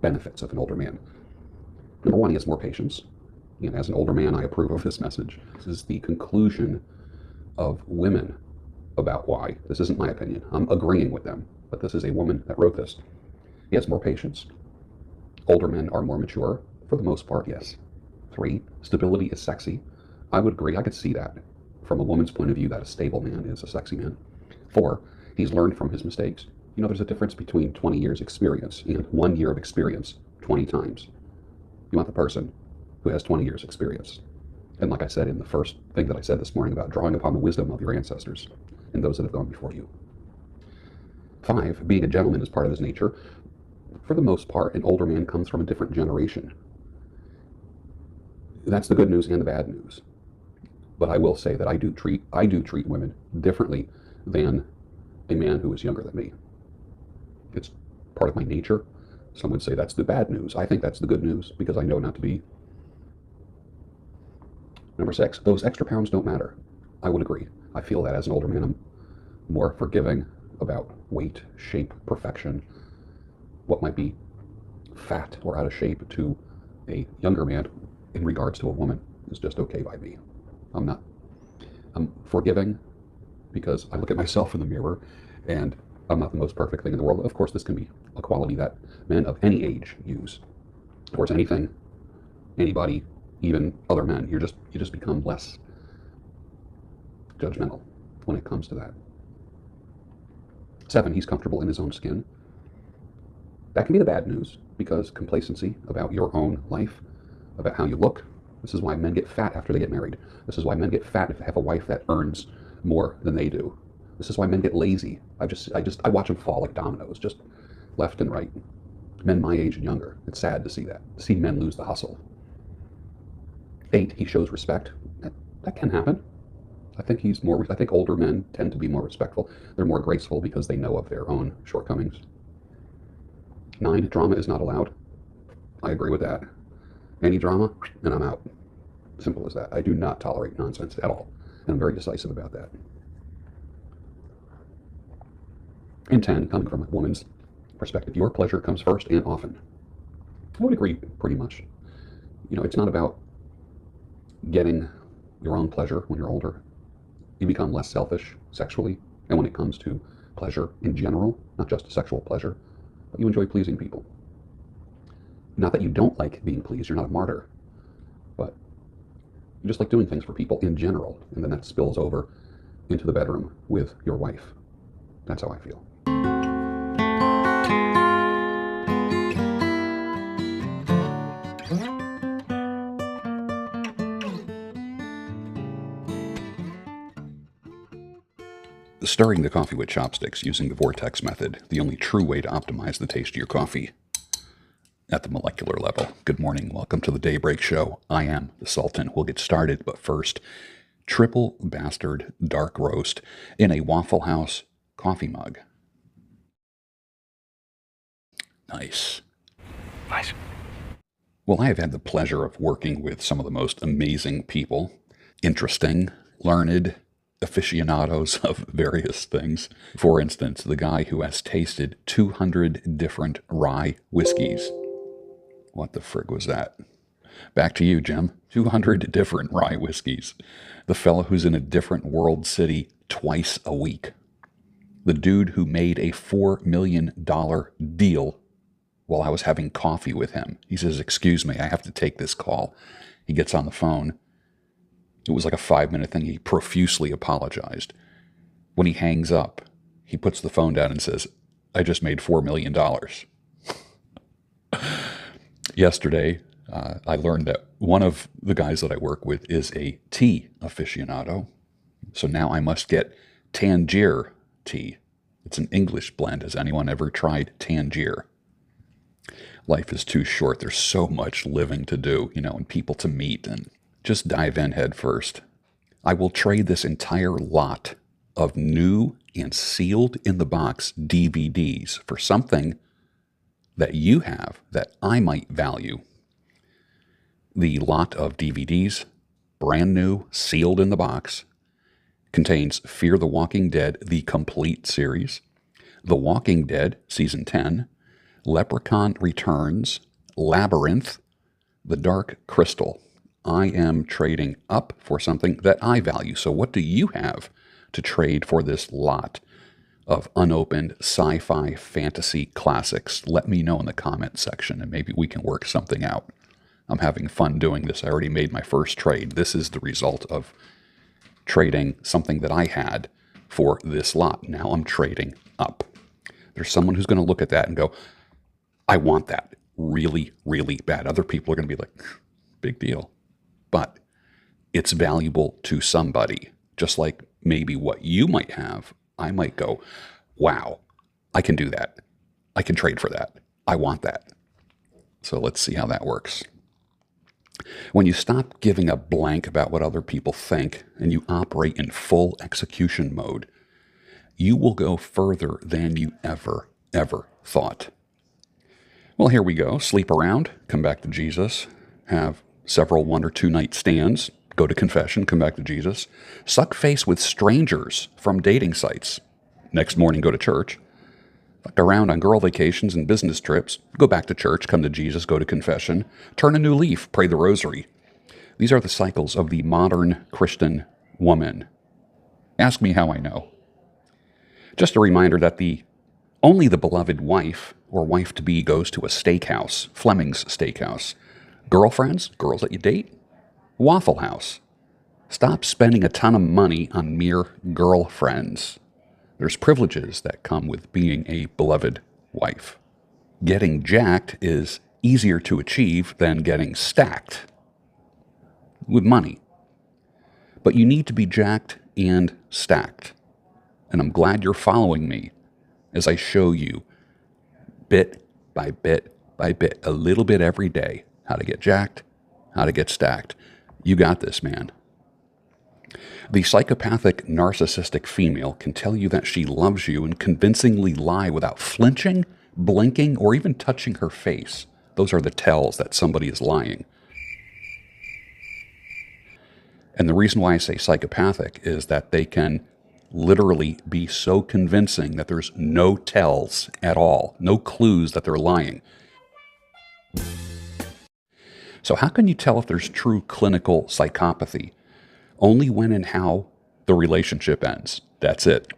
benefits of an older man. Number one, he has more patience. And as an older man, I approve of this message. This is the conclusion of women about why. This isn't my opinion. I'm agreeing with them, but this is a woman that wrote this. He has more patience. Older men are more mature, for the most part, yes. 3, stability is sexy. I would agree. I could see that from a woman's point of view, that a stable man is a sexy man. 4, he's learned from his mistakes. You know, there's a difference between 20 years experience and 1 year of experience 20 times. You want the person who has 20 years experience. And like I said in the first thing that I said this morning about drawing upon the wisdom of your ancestors and those that have gone before you. 5, being a gentleman is part of his nature. For the most part, an older man comes from a different generation. That's the good news and the bad news. But I will say that I do treat women differently than a man who is younger than me. It's part of my nature. Some would say that's the bad news. I think that's the good news because I know not to be. Number 6, those extra pounds don't matter. I would agree. I feel that as an older man, I'm more forgiving about weight, shape, perfection, what might be fat or out of shape to a younger man in regards to a woman is just okay by me. I'm forgiving because I look at myself in the mirror and I'm not the most perfect thing in the world. Of course, this can be a quality that men of any age use towards anything, anybody, even other men. You just become less judgmental when it comes to that. 7, he's comfortable in his own skin. That can be the bad news because complacency about your own life, about how you look. This is why men get fat after they get married. This is why men get fat if they have a wife that earns more than they do. This is why men get lazy. I watch them fall like dominoes, just left and right. Men my age and younger. It's sad to see that. To see men lose the hustle. 8, he shows respect. That can happen. I think older men tend to be more respectful. They're more graceful because they know of their own shortcomings. 9, drama is not allowed. I agree with that. Any drama, and I'm out. Simple as that. I do not tolerate nonsense at all. And I'm very decisive about that. And 10, coming from a woman's perspective, your pleasure comes first and often. I would agree pretty much. You know, it's not about getting your own pleasure when you're older. You become less selfish sexually. And when it comes to pleasure in general, not just sexual pleasure, but you enjoy pleasing people. Not that you don't like being pleased, you're not a martyr, but you just like doing things for people in general, and then that spills over into the bedroom with your wife. That's how I feel. Stirring the coffee with chopsticks using the vortex method, the only true way to optimize the taste of your coffee at the molecular level. Good morning. Welcome to the Daybreak Show. I am the Sultan. We'll get started, but first, triple bastard dark roast in a Waffle House coffee mug. Nice. Nice. Well, I have had the pleasure of working with some of the most amazing people, interesting, learned, aficionados of various things. For instance, the guy who has tasted 200 different rye whiskeys. What the frig was that? Back to you, Jim. 200 different rye whiskeys. The fellow who's in a different world city twice a week. The dude who made a $4 million deal while I was having coffee with him. He says, "Excuse me, I have to take this call." He gets on the phone. It was like a 5-minute thing. He profusely apologized. When he hangs up, he puts the phone down and says, "I just made $4 million. Yesterday, I learned that one of the guys that I work with is a tea aficionado. So now I must get Tangier tea. It's an English blend. Has anyone ever tried Tangier? Life is too short. There's so much living to do, and people to meet, and just dive in head first. I will trade this entire lot of new and sealed in the box DVDs for something that you have that I might value. The lot of DVDs, brand new, sealed in the box, contains Fear the Walking Dead, the complete series, The Walking Dead, Season 10, Leprechaun Returns, Labyrinth, The Dark Crystal. I am trading up for something that I value. So what do you have to trade for this lot of unopened sci-fi fantasy classics? Let me know in the comment section and maybe we can work something out. I'm having fun doing this. I already made my first trade. This is the result of trading something that I had for this lot. Now I'm trading up. There's someone who's going to look at that and go, I want that really, really bad. Other people are going to be like, big deal. But it's valuable to somebody. Just like maybe what you might have, I might go, wow, I can do that. I can trade for that. I want that. So let's see how that works. When you stop giving a blank about what other people think and you operate in full execution mode, you will go further than you ever thought. Well, here we go. Sleep around, come back to Jesus, have several 1 or 2 night stands, go to confession, come back to Jesus, suck face with strangers from dating sites. Next morning, go to church, fuck around on girl vacations and business trips, go back to church, come to Jesus, go to confession, turn a new leaf, pray the rosary. These are the cycles of the modern Christian woman. Ask me how I know. Just a reminder that only the beloved wife or wife-to-be goes to a steakhouse, Fleming's Steakhouse. Girlfriends, girls that you date, Waffle House. Stop spending a ton of money on mere girlfriends. There's privileges that come with being a beloved wife. Getting jacked is easier to achieve than getting stacked with money. But you need to be jacked and stacked. And I'm glad you're following me as I show you bit by bit by bit, a little bit every day, how to get jacked, how to get stacked. You got this, man. The psychopathic narcissistic female can tell you that she loves you and convincingly lie without flinching, blinking, or even touching her face. Those are the tells that somebody is lying. And the reason why I say psychopathic is that they can literally be so convincing that there's no tells at all, no clues that they're lying. So how can you tell if there's true clinical psychopathy? Only when and how the relationship ends. That's it.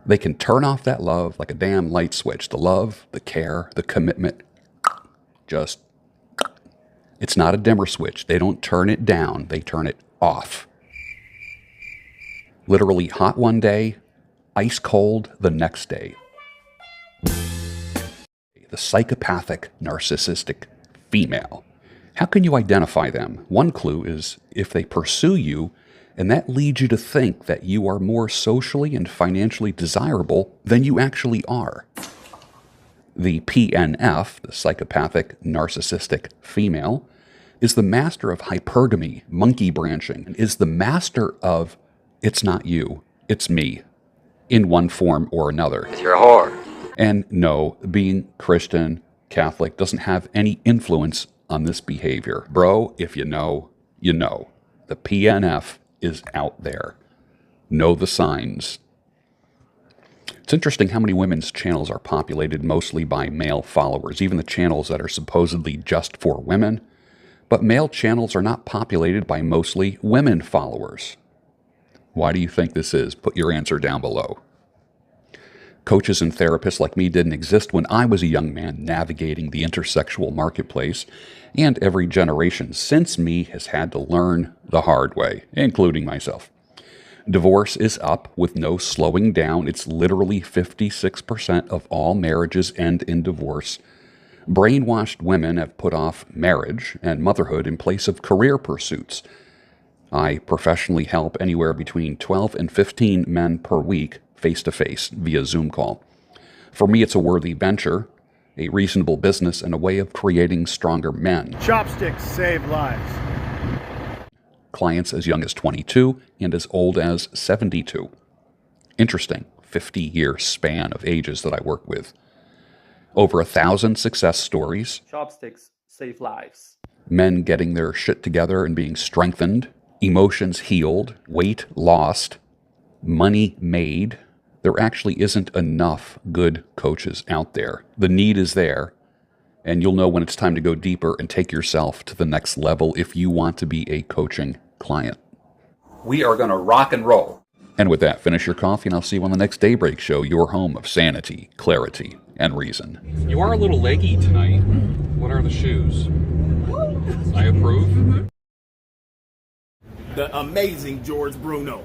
They can turn off that love like a damn light switch. The love, the care, the commitment, it's not a dimmer switch. They don't turn it down. They turn it off. Literally hot one day, ice cold the next day. The psychopathic, narcissistic female. How can you identify them? One clue is if they pursue you, and that leads you to think that you are more socially and financially desirable than you actually are. The PNF, the psychopathic, narcissistic female, is the master of hypergamy, monkey branching, and is the master of it's not you, it's me, in one form or another. You're a whore. And no, being Christian, Catholic doesn't have any influence on this behavior. Bro, if you know, you know. The PNF is out there. Know the signs. It's interesting how many women's channels are populated mostly by male followers, even the channels that are supposedly just for women. But male channels are not populated by mostly women followers. Why do you think this is? Put your answer down below. Coaches and therapists like me didn't exist when I was a young man navigating the intersexual marketplace, and every generation since me has had to learn the hard way, including myself. Divorce is up with no slowing down. It's literally 56% of all marriages end in divorce. Brainwashed women have put off marriage and motherhood in place of career pursuits. I professionally help anywhere between 12 and 15 men per week face-to-face via Zoom call. For me, it's a worthy venture, a reasonable business, and a way of creating stronger men. Chopsticks save lives. Clients as young as 22 and as old as 72. Interesting, 50-year span of ages that I work with. Over 1,000 success stories. Chopsticks save lives. Men getting their shit together and being strengthened. Emotions healed. Weight lost. Money made. there actually isn't enough good coaches out there. The need is there, and you'll know when it's time to go deeper and take yourself to the next level if you want to be a coaching client. We are going to rock and roll. And with that, finish your coffee, and I'll see you on the next Daybreak show, your home of sanity, clarity, and reason. You are a little leggy tonight. What are the shoes? I approve. The amazing George Bruno.